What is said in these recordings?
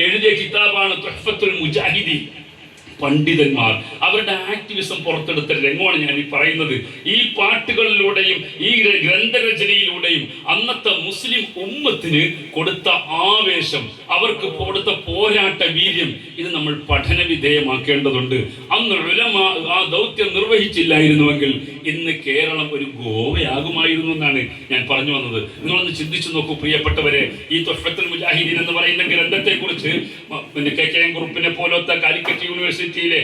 എഴുതിയ കിതാബാണ് തുഹ്ഫത്തുൽ മുജാഹിദീൻ. പണ്ഡിതന്മാർ അവരുടെ ആക്ടിവിസം പുറത്തെടുത്ത രംഗമാണ് ഞാൻ ഈ പറയുന്നത്. ഈ പാട്ടുകളിലൂടെയും ഈ ഗ്രന്ഥരചനയിലൂടെയും അന്നത്തെ മുസ്ലിം ഉമ്മത്തിന് കൊടുത്ത ആവേശം, അവർക്ക് കൊടുത്ത പോരാട്ട വീര്യം, ഇത് നമ്മൾ പഠന വിധേയമാക്കേണ്ടതുണ്ട്. അന്ന് ഉലമ ആ ദൗത്യം നിർവഹിച്ചില്ലായിരുന്നുവെങ്കിൽ ഇന്ന് കേരളം ഒരു ഗോവയാകുമായിരുന്നു എന്നാണ് ഞാൻ പറഞ്ഞു വന്നത്. നിങ്ങളൊന്ന് ചിന്തിച്ചു നോക്കൂ പ്രിയപ്പെട്ടവരെ. ഈ തുഹ്ഫത്തുൽ മുജാഹിദീൻ എന്ന് പറയുന്ന ഗ്രന്ഥത്തെ കുറിച്ച് KKM ഗ്രൂപ്പിനെ പോലത്തെ കാലിക്കറ്റ് യൂണിവേഴ്സിറ്റിയിലെ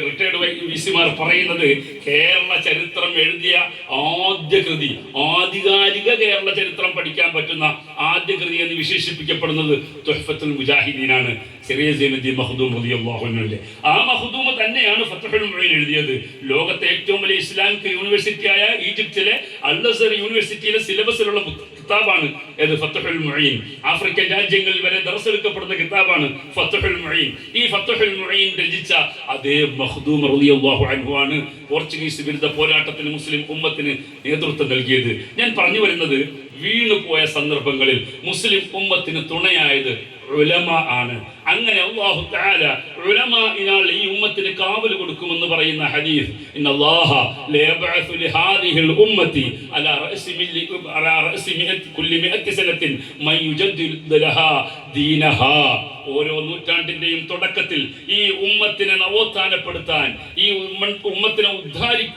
റിട്ടയർഡ് വിസിമാർ പറയുന്നത് കേരള ചരിത്രം എഴുതിയ ആദ്യ കൃതി, ആധികാരിക കേരള ചരിത്രം പഠിക്കാൻ പറ്റുന്ന ആദ്യ കൃതി എന്ന് വിശേഷിപ്പിക്കപ്പെടുന്നത് തുഹ്ഫത്തുൽ മുജാഹിദീനാണ്. ചെറിയ സൈനുദ്ദീൻ മഖ്ദൂം റളിയല്ലാഹു അൻഹു അല്ലേ, ആ മഖ്ദൂം തന്നെയാണ് ഫത്ഹുൽ മുഈൻ എഴുതിയത്. ലോകത്തെ ഏറ്റവും വലിയ ഇസ്ലാമിക് യൂണിവേഴ്സിറ്റിയായ ഈജിപ്തിലെ അൽ അസ്ഹർ യൂണിവേഴ്സിറ്റിയിലെ സിലബസിലുള്ള കിതാബാണ് ഏത് ഫത്ഹുൽ മുഈൻ. ആഫ്രിക്കൻ രാജ്യങ്ങളിൽ വരെ ദർസ് എടുക്കപ്പെടുന്ന കിതാബാണ് ഫത്ഹുൽ മുഈൻ. ഈ ഫത്ഹുൽ മുഈൻ രചിച്ച അതേ മഖ്ദൂം റളിയല്ലാഹു അൻഹു ആണ് പോർച്ചുഗീസ് വിരുദ്ധ പോരാട്ടത്തിന് മുസ്ലിം ഉമ്മത്തിന് നേതൃത്വം നൽകിയത്. ഞാൻ പറഞ്ഞു വരുന്നത്, വീണുപോയ സന്ദർഭങ്ങളിൽ മുസ്ലിം ഉമ്മത്തിന് തുണയായത് ഉലമ ആണ്. അങ്ങനെ അല്ലാഹു തആല ഉലമാഇനാൽ ഈ ഉമ്മത്തിന് കാവൽ കൊടുക്കുമെന്ന് പറയുന്ന ഹദീസ്, ഇന്നല്ലാഹ ലയബ്അസു ലിഹാദിഹിൽ ഉമ്മത്തി അലാ റഅസി കുല്ലി മിഅത്തി സനത്തിൻ മൻ യുജദ്ദിദു ലഹാ ദീനഹാ. ഓരോ നൂറ്റാണ്ടിന്റെയും തുടക്കത്തിൽ ഈ ഉമ്മത്തിനെ നവോത്ഥാനപ്പെടുത്താൻ, ഈ ഉമ്മത്തിനെ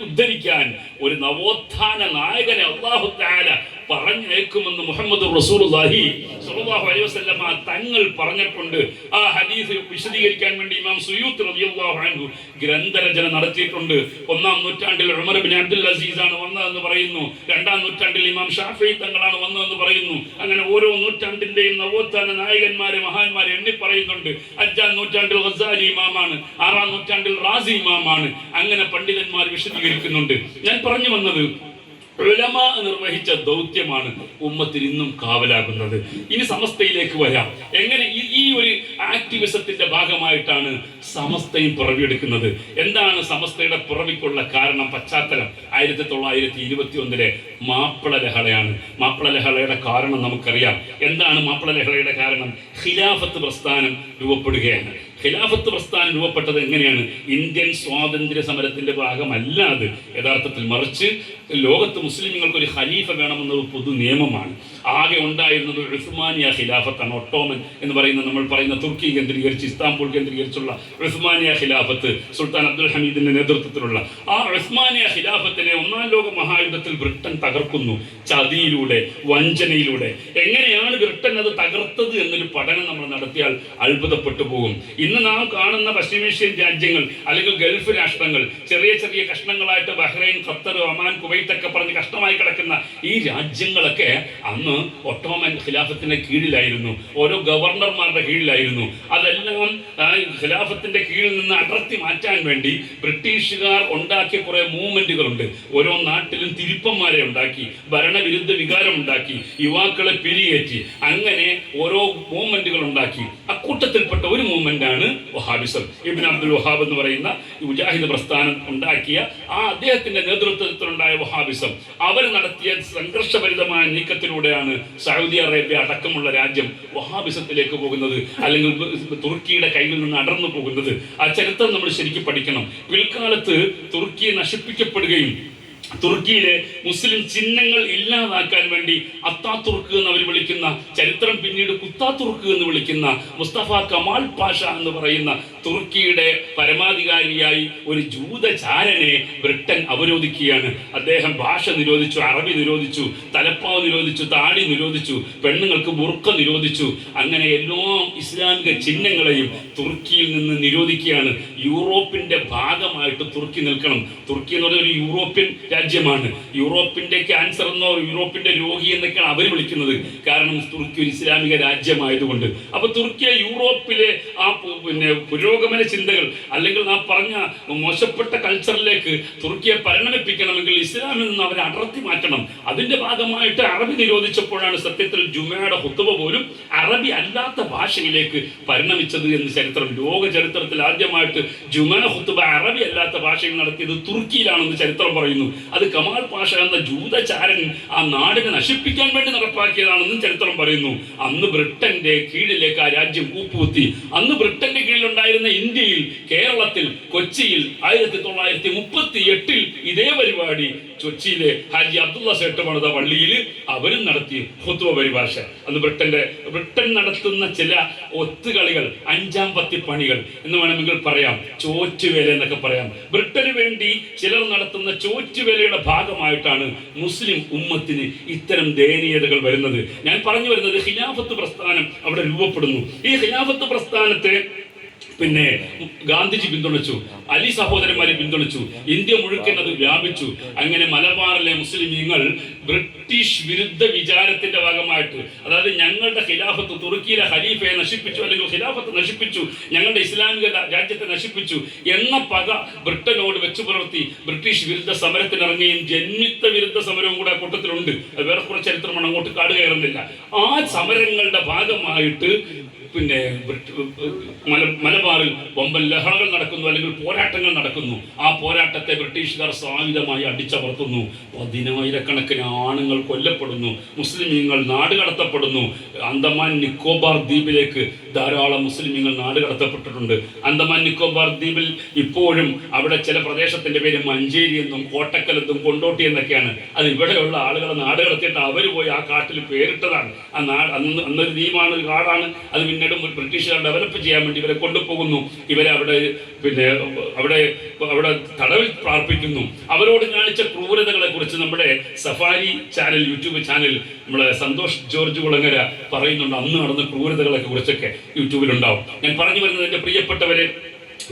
ഉദ്ധരിക്കാൻ ഒരു നവോത്ഥാന നായകനെ അല്ലാഹു തആല പറഞ്ഞേക്കുമെന്ന് മുഹമ്മദ് റസൂലുള്ളാഹി സ്വല്ലല്ലാഹു അലൈഹി വസല്ലം തങ്ങൾ പറഞ്ഞിട്ടുണ്ട്. ആ ഹദീസ് വിശദീകരിക്കാൻ വേണ്ടി ഇമാം സുയൂത്ത് റളിയല്ലാഹു അൻഹു ഗ്രന്ഥരചന നടത്തിയിട്ടുണ്ട്. 1-ാം നൂറ്റാണ്ടിൽ ഉമർ ഇബ്നു അബ്ദുൽ അസീസ് ആണ് വന്നതെന്ന് പറയുന്നു. 2-ാം നൂറ്റാണ്ടിൽ ഇമാം ഷാഫിഈ തങ്ങളാണ് വന്നതെന്ന് പറയുന്നു. അങ്ങനെ ഓരോ നൂറ്റാണ്ടിന്റെയും നവോത്ഥാന നായകന്മാരെ, മഹാന്മാരെ എണ്ണി പറയുന്നുണ്ട്. 5-ാം നൂറ്റാണ്ടിൽ ഗസാലി ഇമാമാണ്, 6-ാം നൂറ്റാണ്ടിൽ റാസി ഇമാമാണ്. അങ്ങനെ പണ്ഡിതന്മാർ വിശദീകരിക്കുന്നുണ്ട്. ഞാൻ പറഞ്ഞു വന്നത്, ഉലമ നിർവഹിച്ച ദൗത്യമാണ് ഉമ്മത്തിന് ഇന്നും കാവലാകുന്നത്. ഇനി സമസ്തയിലേക്ക് വരാം. എങ്ങനെ ഈ ഒരു ആക്ടിവിസത്തിന്റെ ഭാഗമായിട്ടാണ് സമസ്തയും പിറവിയെടുക്കുന്നത്? എന്താണ് സമസ്തയുടെ പിറവിക്കുള്ള കാരണം, പശ്ചാത്തലം? 1921 മാപ്പിള ലഹളയാണ്. മാപ്പിള ലഹളയുടെ കാരണം നമുക്കറിയാം. എന്താണ് മാപ്പിള ലഹളയുടെ കാരണം? ഖിലാഫത്ത് പ്രസ്ഥാനം രൂപപ്പെടുകയാണ്. ഖിലാഫത്ത് പ്രസ്ഥാനം രൂപപ്പെട്ടത് എങ്ങനെയാണ്? ഇന്ത്യൻ സ്വാതന്ത്ര്യ സമരത്തിന്റെ ഭാഗമല്ല അത് യഥാർത്ഥത്തിൽ, മറിച്ച് ലോകത്ത് മുസ്ലിങ്ങൾക്ക് ഒരു ഖലീഫ വേണമെന്നത് പൊതു നിയമമാണ്. ആകെ ഉണ്ടായിരുന്നത് ഉസ്മാനിയ ഖിലാഫത്താണ്. ഒട്ടോമൻ എന്ന് പറയുന്ന, നമ്മൾ പറയുന്ന തുർക്കി കേന്ദ്രീകരിച്ച്, ഇസ്താംബുൾ കേന്ദ്രീകരിച്ചുള്ള ഉസ്മാനിയ ഖിലാഫത്ത്, സുൽത്താൻ അബ്ദുൽ ഹമീദിന്റെ നേതൃത്വത്തിലുള്ള ആ ഉസ്മാനിയ ഖിലാഫത്തിനെ 1-ാം ലോക മഹായുദ്ധത്തിൽ ബ്രിട്ടൻ തകർക്കുന്നു. ചതിയിലൂടെ, വഞ്ചനയിലൂടെ. എങ്ങനെയാണ് ബ്രിട്ടൻ അത് തകർത്തത് എന്നൊരു പഠനം നമ്മൾ നടത്തിയാൽ അത്ഭുതപ്പെട്ടു പോകും. ഇന്ന് നാം കാണുന്ന പശ്ചിമേഷ്യൻ രാജ്യങ്ങൾ അല്ലെങ്കിൽ ഗൾഫ് രാഷ്ട്രങ്ങൾ, ചെറിയ ചെറിയ കഷ്ണങ്ങളായിട്ട് ബഹ്റൈൻ, ഖത്തർ, ഒമാൻ, കുവൈത്തൊക്കെ പറഞ്ഞ് കഷ്ണമായി കിടക്കുന്ന ഈ രാജ്യങ്ങളൊക്കെ അന്ന് ഒട്ടോമൻ ഖിലാഫത്തിന്റെ കീഴിലായിരുന്നു. ഓരോ ഗവർണർമാരുടെ കീഴിലായിരുന്നു. അതെല്ലാം ഖിലാഫത്തിന്റെ കീഴിൽ നിന്ന് അടർത്തി മാറ്റാൻ വേണ്ടി ബ്രിട്ടീഷുകാർ ഉണ്ടാക്കിയ കുറെ മൂവ്മെന്റുകളുണ്ട്. ഓരോ നാട്ടിലും തിരുപ്പന്മാരെ ഉണ്ടാക്കി, ഭരണവിരുദ്ധ വികാരം ഉണ്ടാക്കി, യുവാക്കളെ പിരിയേറ്റി, അങ്ങനെ ഓരോ മൂവ്മെന്റുകൾ ഉണ്ടാക്കി. അക്കൂട്ടത്തിൽപ്പെട്ട ഒരു മൂവ്മെന്റ് ആണ് വഹാബിസം. ഇബ്നു അബ്ദുൽ വഹാബ് എന്ന് പറയുന്ന മുജാഹിദ് പ്രസ്ഥാനം ഉണ്ടാക്കിയ ആ അദ്ദേഹത്തിന്റെ നേതൃത്വത്തിലുണ്ടായ വഹാബിസം, അവർ നടത്തിയ സംഘർഷഭരിതമായ നീക്കത്തിലൂടെയാണ് സൗദി അറേബ്യ അടക്കമുള്ള രാജ്യം വഹാബിസത്തിലേക്ക് പോകുന്നത്, അല്ലെങ്കിൽ തുർക്കിയുടെ കയ്യിൽ നിന്ന് അടർന്നു പോകുന്നത്. ആ ചരിത്രം നമ്മൾ ശരിക്കും പഠിക്കണം. പിൽക്കാലത്ത് തുർക്കി നശിപ്പിക്കപ്പെടുകയും തുർക്കിയിലെ മുസ്ലിം ചിഹ്നങ്ങൾ ഇല്ലാതാക്കാൻ വേണ്ടി അത്താതുർക്ക് എന്ന് അവർ വിളിക്കുന്ന, ചരിത്രം പിന്നീട് കുത്താതുർക്ക് എന്ന് വിളിക്കുന്ന മുസ്തഫ കമാൽ പാഷ എന്ന് പറയുന്ന തുർക്കിയുടെ പരമാധികാരിയായി ഒരു ജൂതചാരനെ ബ്രിട്ടൻ അവരോധിക്കുകയാണ്. അദ്ദേഹം ഭാഷ നിരോധിച്ചു, അറബി നിരോധിച്ചു, തലപ്പാവ് നിരോധിച്ചു, താടി നിരോധിച്ചു, പെണ്ണുങ്ങൾക്ക് ബുർക്ക നിരോധിച്ചു. അങ്ങനെ എല്ലാ ഇസ്ലാമിക ചിഹ്നങ്ങളെയും തുർക്കിയിൽ നിന്ന് നിരോധിക്കുകയാണ്. യൂറോപ്പിന്റെ ഭാഗമായിട്ട് തുർക്കി നിൽക്കണം. തുർക്കി എന്ന് പറഞ്ഞ ഒരു യൂറോപ്യൻ രാജ്യമാണ്. യൂറോപ്പിന്റെ ക്യാൻസർ എന്നോ യൂറോപ്പിന്റെ രോഗി എന്നൊക്കെയാണ് അവർ വിളിക്കുന്നത്. കാരണം തുർക്കി ഒരു ഇസ്ലാമിക രാജ്യമായതുകൊണ്ട്. അപ്പൊ തുർക്കിയെ യൂറോപ്പിലെ ആ പുരോഗമന ചിന്തകൾ, അല്ലെങ്കിൽ നാം പറഞ്ഞ മോശപ്പെട്ട കൾച്ചറിലേക്ക് തുർക്കിയെ പരിണമിപ്പിക്കണമെങ്കിൽ ഇസ്ലാമിൽ നിന്ന് അവരെ അടർത്തി മാറ്റണം. അതിന്റെ ഭാഗമായിട്ട് അറബി നിരോധിച്ചപ്പോഴാണ് സത്യത്തിൽ ജുമയുടെ ഖുത്ബ പോലും അറബി അല്ലാത്ത ഭാഷയിലേക്ക് പരിണമിച്ചത് എന്ന് ചരിത്രം, ലോക ചരിത്രത്തിൽ ആദ്യമായിട്ട് ജുമാ ഖുത്ബ അറബി അല്ലാത്ത ഭാഷയിൽ നടത്തിയത് തുർക്കിയിലാണെന്ന് ചരിത്രം പറയുന്നു. അത് കമാൽ പാഷ എന്ന ജൂതചാരൻ ആ നാടിനെ നശിപ്പിക്കാൻ വേണ്ടി നടപ്പാക്കിയതാണെന്നും ചരിത്രം പറയുന്നു. അന്ന് ബ്രിട്ടന്റെ കീഴിലേക്ക് ആ രാജ്യം കൂപ്പുകുത്തി. അന്ന് ബ്രിട്ടന്റെ കീഴിലുണ്ടായിരുന്ന ഇന്ത്യയിൽ, കേരളത്തിൽ, കൊച്ചിയിൽ 1938 ഇതേ പരിപാടി കൊച്ചിയിലെ ഹാജി അബ്ദുള്ള സേട്ട് പണിത പള്ളിയിൽ അവരും നടത്തി ഖുത്ബ പരിഭാഷ. അന്ന് ബ്രിട്ടൻ നടത്തുന്ന ചില ഒത്തുകളികൾ, അഞ്ചാം പത്തി പണികൾ എന്ന് വേണമെങ്കിൽ പറയാം, ചോറ്റുവേല എന്നൊക്കെ പറയാം. ബ്രിട്ടന് വേണ്ടി ചിലർ നടത്തുന്ന ചോറ്റുവേലയുടെ ഭാഗമായിട്ടാണ് മുസ്ലിം ഉമ്മത്തിന് ഇത്തരം ദയനീയതകൾ വരുന്നത്. ഞാൻ പറഞ്ഞു വരുന്നത് ഖിലാഫത്ത് പ്രസ്ഥാനം അവിടെ രൂപപ്പെടുന്നു. ഈ ഖിലാഫത്ത് പ്രസ്ഥാനത്തെ പിന്നെ ഗാന്ധിജി പിന്തുണച്ചു, അലി സഹോദരന്മാരെ പിന്തുണച്ചു, ഇന്ത്യ മുഴുക്കൻ അത് വ്യാപിച്ചു. അങ്ങനെ മലബാറിലെ മുസ്ലിമീങ്ങൾ ബ്രിട്ടീഷ് വിരുദ്ധ വിചാരത്തിന്റെ ഭാഗമായിട്ട്, അതായത് ഞങ്ങളുടെ ഖിലാഫത്ത്, തുർക്കിയിലെ ഖലീഫയെ നശിപ്പിച്ചു, അല്ലെങ്കിൽ ഖിലാഫത്ത് നശിപ്പിച്ചു, ഞങ്ങളുടെ ഇസ്ലാമിക രാജ്യത്തെ നശിപ്പിച്ചു എന്ന പക ബ്രിട്ടനോട് വെച്ചു പുലർത്തി ബ്രിട്ടീഷ് വിരുദ്ധ സമരത്തിനിറങ്ങുകയും ജന്മിത്ത വിരുദ്ധ സമരവും കൂടെ കൂട്ടത്തിലുണ്ട്. അത് വേറെ കുറച്ച് ചരിത്രമാണ്, അങ്ങോട്ട് കാട് കയറുന്നില്ല. ആ സമരങ്ങളുടെ ഭാഗമായിട്ട് പിന്നെ മലബാറിൽ വമ്പൻ ലഹളകൾ നടക്കുന്നു, അല്ലെങ്കിൽ പോരാട്ടങ്ങൾ നടക്കുന്നു. ആ പോരാട്ടത്തെ ബ്രിട്ടീഷുകാർ സായുധമായി അടിച്ചമർത്തുന്നു. 10,000-കണക്കിന് ആണുങ്ങൾ കൊല്ലപ്പെടുന്നു, മുസ്ലിമീങ്ങൾ നാടുകടത്തപ്പെടുന്നു. അന്തമാൻ നിക്കോബാർ ദ്വീപിലേക്ക് ധാരാളം മുസ്ലിമീങ്ങൾ നാടുകടത്തപ്പെട്ടിട്ടുണ്ട്. അന്തമാൻ നിക്കോബാർ ദ്വീപിൽ ഇപ്പോഴും അവിടെ ചില പ്രദേശത്തിന്റെ പേര് മഞ്ചേരി എന്നും കോട്ടക്കൽ എന്നും കൊണ്ടോട്ടി എന്നൊക്കെയാണ്. അത് ഇവിടെയുള്ള ആളുകളെ നാടുകടത്തിയിട്ട് അവർ പോയി ആ കാട്ടിൽ പേരിട്ടതാണ്. ആ അന്നൊരു ദ്വീപാണ്, ഒരു കാടാണ്. അത് പിന്നീട് ബ്രിട്ടീഷുകാർ ഡെവലപ്പ് ചെയ്യാൻ വേണ്ടി ഇവരെ കൊണ്ടുപോകുന്നു. ഇവരെ അവിടെ പിന്നെ അവിടെ തടവിൽ പ്രാർപ്പിക്കുന്നു. അവരോട് കാണിച്ച ക്രൂരതകളെ കുറിച്ച് നമ്മുടെ സഫാരി ചാനൽ, യൂട്യൂബ് ചാനൽ, നമ്മളെ സന്തോഷ് ജോർജ് കുളങ്ങര പറയുന്നുണ്ട്. അന്ന് നടന്ന ക്രൂരതകളെ കുറിച്ചൊക്കെ യൂട്യൂബിലുണ്ടാവും. ഞാൻ പറഞ്ഞു വരുന്നത്, എൻ്റെ പ്രിയപ്പെട്ടവരെ,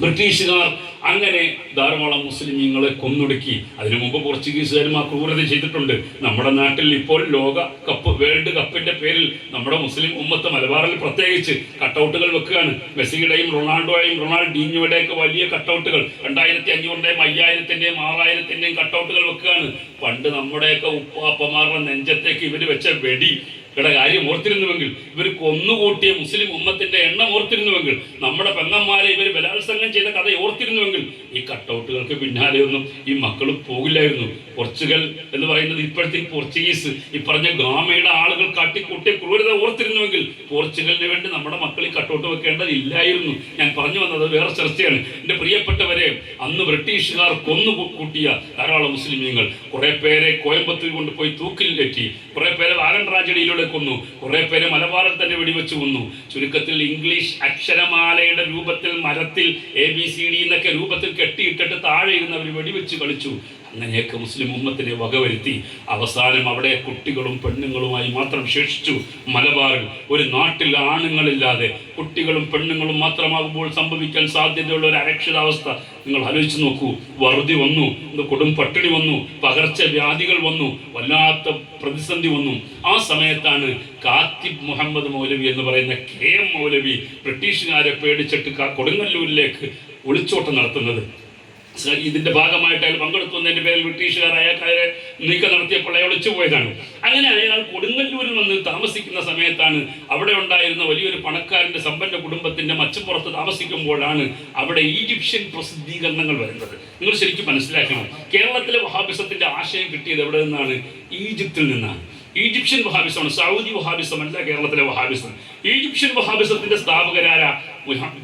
ബ്രിട്ടീഷുകാർ അങ്ങനെ ധാരാളം മുസ്ലിമീങ്ങളെ കൊന്നൊടുക്കി. അതിനു മുമ്പ് പോർച്ചുഗീസുകാരും ആ ക്രൂരത ചെയ്തിട്ടുണ്ട്. നമ്മുടെ നാട്ടിൽ ഇപ്പോൾ ലോക കപ്പ്, വേൾഡ് കപ്പിന്റെ പേരിൽ നമ്മുടെ മുസ്ലിം ഉമ്മത്ത് മലബാറിൽ പ്രത്യേകിച്ച് കട്ടൗട്ടുകൾ വെക്കുകയാണ്. മെസ്സിയുടെയും റൊണാൾഡോയും റൊണാൾഡീഞ്ഞോയുടെയൊക്കെ വലിയ കട്ടൗട്ടുകൾ, 2500-ന്റെയും 5000-ന്റെയും 6000-ന്റെയും കട്ടൗട്ടുകൾ വെക്കുകയാണ്. പണ്ട് നമ്മുടെയൊക്കെ ഉപ്പാപ്പമാരുടെ നെഞ്ചത്തേക്ക് ഇവർ വെച്ച വെടി കാര്യം ഓർത്തിരുന്നുവെങ്കിൽ, ഇവർ കൊന്നുകൂട്ടിയ മുസ്ലിം ഉമ്മത്തിന്റെ എണ്ണം ഓർത്തിരുന്നുവെങ്കിൽ, നമ്മുടെ പെങ്ങന്മാരെ ഇവർ ബലാത്സംഗം ചെയ്ത കഥ ഓർത്തിരുന്നുവെങ്കിൽ, ഈ കട്ടൗട്ടുകൾക്ക് പിന്നാലെയൊന്നും ഈ മക്കൾ പോകില്ലായിരുന്നു. പോർച്ചുഗൽ എന്ന് പറയുന്നത് ഇപ്പോഴത്തെ പോർച്ചുഗീസ്, ഈ പറഞ്ഞ ഗാമയുടെ ആളുകൾ കാട്ടിക്കൂട്ടിയ ക്രൂരത ഓർത്തിരുന്നുവെങ്കിൽ പോർച്ചുഗലിന് വേണ്ടി നമ്മുടെ മക്കൾ ഈ കട്ടൗട്ട് വെക്കേണ്ടതില്ലായിരുന്നു. ഞാൻ പറഞ്ഞു വന്നത് വേറെ ചർച്ചയാണ്. എൻ്റെ പ്രിയപ്പെട്ടവരെ, അന്ന് ബ്രിട്ടീഷുകാർ കൊന്നുകൂട്ടിയ ധാരാളം മുസ്ലിമീങ്ങൾ, കുറെ പേരെ കോയമ്പത്തൂർ കൊണ്ടുപോയി തൂക്കിൽ കയറ്റി, കുറെ പേരെ വാഗൺ ട്രാജഡിയിലൂടെ കൊന്നു, കുറെ പേരെ മലബാറിൽ തന്നെ വെടിവെച്ച് കൊന്നു. ചുരുക്കത്തിൽ ഇംഗ്ലീഷ് അക്ഷരമാലയുടെ രൂപത്തിൽ, മരത്തിൽ ABCD എന്നൊക്കെ രൂപത്തിൽ കെട്ടിയിട്ടിട്ട് താഴെ ഇരുന്ന് അവർ വെടിവെച്ച് കളിച്ചു. അങ്ങനെയൊക്കെ മുസ്ലിം ഉമ്മത്തിനെ വകവരുത്തി അവസാനം അവിടെ കുട്ടികളും പെണ്ണുങ്ങളുമായി മാത്രം ശേഷിച്ചു. മലബാറിൽ ഒരു നാട്ടിൽ ആണുങ്ങളില്ലാതെ കുട്ടികളും പെണ്ണുങ്ങളും മാത്രമാകുമ്പോൾ സംഭവിക്കാൻ സാധ്യതയുള്ള ഒരു അരക്ഷിതാവസ്ഥ നിങ്ങൾ ആലോചിച്ച് നോക്കൂ. വറുതി വന്നു, കൊടും പട്ടിണി വന്നു, പകർച്ചവ്യാധികൾ വന്നു, വല്ലാത്ത പ്രതിസന്ധി വന്നു. ആ സമയത്താണ് കാത്തിബ് മുഹമ്മദ് മൗലവി എന്ന് പറയുന്ന KM മൗലവി ബ്രിട്ടീഷുകാരെ പേടിച്ചിട്ട് കൊടുങ്ങല്ലൂരിലേക്ക് ഒളിച്ചോട്ടം നടത്തുന്നത്. ഇതിന്റെ ഭാഗമായിട്ട് അയാൾ പങ്കെടുക്കുന്നതിന്റെ പേരിൽ ബ്രിട്ടീഷുകാർ അയാൾക്കാരെ നീക്കം നടത്തിയപ്പോൾ അയാൾ ഒളിച്ചു പോയതാണ്. അങ്ങനെ അയാൾ കൊടുങ്ങല്ലൂരിൽ വന്ന് താമസിക്കുന്ന സമയത്താണ് അവിടെ ഉണ്ടായിരുന്ന വലിയൊരു പണക്കാരന്റെ സമ്പന്ന കുടുംബത്തിന്റെ മച്ചപ്പുറത്ത് താമസിക്കുമ്പോഴാണ് അവിടെ ഈജിപ്ഷ്യൻ പ്രസിദ്ധീകരണങ്ങൾ വരുന്നത്. നിങ്ങൾ ശരിക്കും മനസ്സിലാക്കണം, കേരളത്തിലെ വഹാബിസത്തിന്റെ ആശയം കിട്ടിയത് എവിടെ നിന്നാണ്? ഈജിപ്തിൽ നിന്നാണ്. ഈജിപ്ഷ്യൻ വഹാബിസമാണ്, സൗദി വഹാബിസം അല്ല കേരളത്തിലെ വഹാബിസം. ഈജിപ്ഷ്യൻ വഹാബിസത്തിന്റെ സ്ഥാപകരാര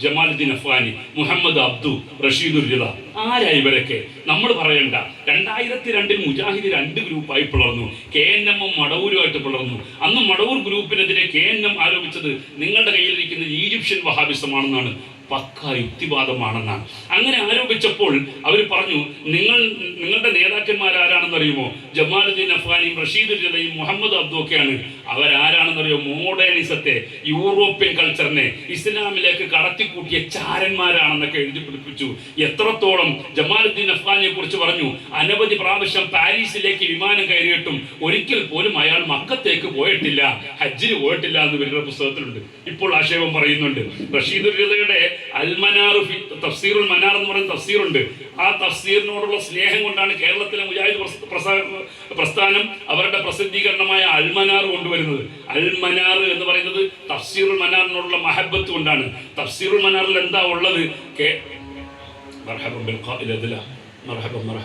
ജമാലുദ്ദീൻ അഫ്ഗാനി, മുഹമ്മദ് അബ്ദു, റഷീദുർ റിള. ആരാ ഇവരൊക്കെ? നമ്മൾ പറയണ്ട. 2002 മുജാഹിദ് 2 ഗ്രൂപ്പായി പിളർന്നു. KNM മടവൂരുമായിട്ട് പിളർന്നു. അന്ന് മടവൂർ ഗ്രൂപ്പിനെതിരെ KNM ആരോപിച്ചത് നിങ്ങളുടെ കയ്യിലിരിക്കുന്നത് ഈജിപ്ഷ്യൻ വഹാബിസമാണെന്നാണ്, പക്ക യുക്തിവാദമാണെന്നാണ്. അങ്ങനെ ആരോപിച്ചപ്പോൾ അവർ പറഞ്ഞു, നിങ്ങളുടെ നേതാക്കന്മാരാരാണെന്നറിയുമോ? ജമാലുദ്ദീൻ അഫ്ഗാനിയും റഷീദുർ റിളയും മുഹമ്മദ് അബ്ദു ഒക്കെയാണ്. അവരാരാണെന്നറിയോ? മോഡേണിസത്തെ, യൂറോപ്യൻ കൾച്ചറിനെ ഇസ്ലാമിലേക്ക് കടത്തിക്കൂട്ടിയ ചാരന്മാരാണെന്നൊക്കെ എഴുതി പിടിപ്പിച്ചു. എത്രത്തോളം ജമാലുദ്ദീൻ അഫ്ഗാനിയെ കുറിച്ച് പറഞ്ഞു, അനവധി പ്രാവശ്യം പാരീസിലേക്ക് വിമാനം കയറിയിട്ടും ഒരിക്കൽ പോലും അയാൾ മക്കത്തേക്ക് പോയിട്ടില്ല, ഹജ്ജിന് പോയിട്ടില്ല എന്ന് ഇവരുടെ പുസ്തകത്തിലുണ്ട്. ഇപ്പോൾ ആക്ഷേപം പറയുന്നുണ്ട്. റഷീദുർ റിളയുടെ അൽമനാർ, തഫ്സീറുൽ മനാർ എന്ന് പറയുന്ന തഫ്സീറുണ്ട്. ആ തഫ്സീറിനോടുള്ള സ്നേഹം കൊണ്ടാണ് കേരളത്തിലെ മുജാഹിദ് പ്രസ്ഥാനം അവരുടെ പ്രസിദ്ധീകരണമായ അൽമനാർ കൊണ്ടുവരുന്നത്. അൽമനാർ എന്ന് പറയുന്നത് തഫ്സീറുൽ മനാറിനോടുള്ള മഹബത്ത് കൊണ്ടാണ്. തഫ്സീറുൽ മനാറിൽ എന്താ ഉള്ളത്? مرحبا بالقائل ذلا مرحبا مرحبا